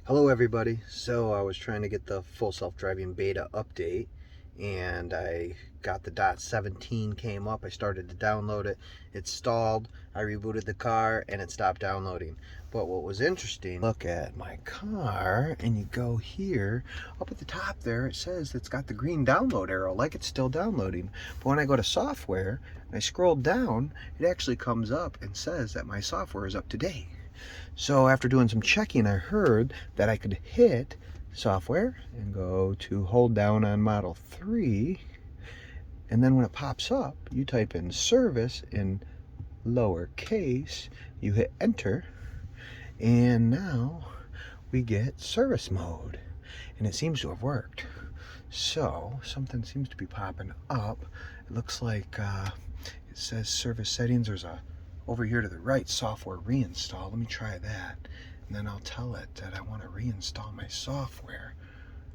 Hello everybody. So I was trying to get the full self-driving beta update and I got the .17 came up. I started to download it. It stalled. I rebooted the car and it stopped downloading. But what was interesting, look at my car and you go here, up at the top there it says it's got the green download arrow like it's still downloading. But when I go to software and I scroll down, it actually comes up and says that my software is up to date. So after doing some checking, I heard that I could hit software and go to hold down on Model 3. And then when it pops up, you type in service in lowercase, you hit enter, and now we get service mode. And it seems to have worked. So something seems to be popping up. It looks like it says service settings. There's a over here to the right, software reinstall. Let me try that. And then I'll tell it that I want to reinstall my software.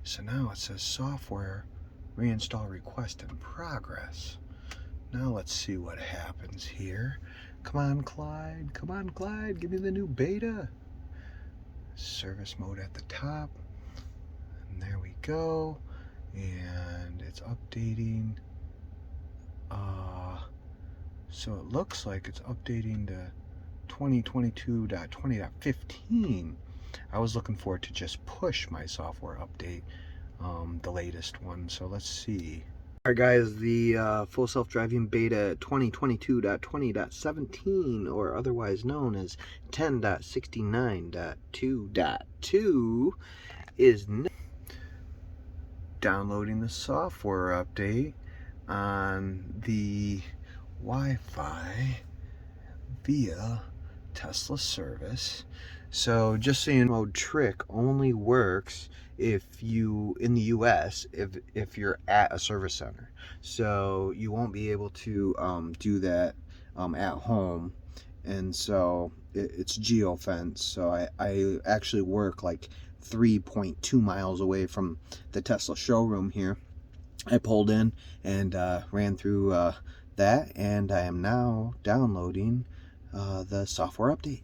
So now it says software reinstall request in progress. Now let's see what happens here. Come on, Clyde. Come on, Clyde. Give me the new beta. Service mode at the top. And there we go. And it's updating. So it looks like it's updating to 2022.20.15. I was looking for it to just push my software update, the latest one. So let's see. All right, guys, the full self-driving beta 2022.20.17, or otherwise known as 10.69.2.2, is now downloading the software update on the Wi-Fi via Tesla service. So just so you know, mode trick only works if you in the US if you're at a service center. So you won't be able to do that at home, and so it's geofence. So I actually work like 3.2 miles away from the Tesla showroom here. I pulled in and ran through that, and I am now downloading the software update.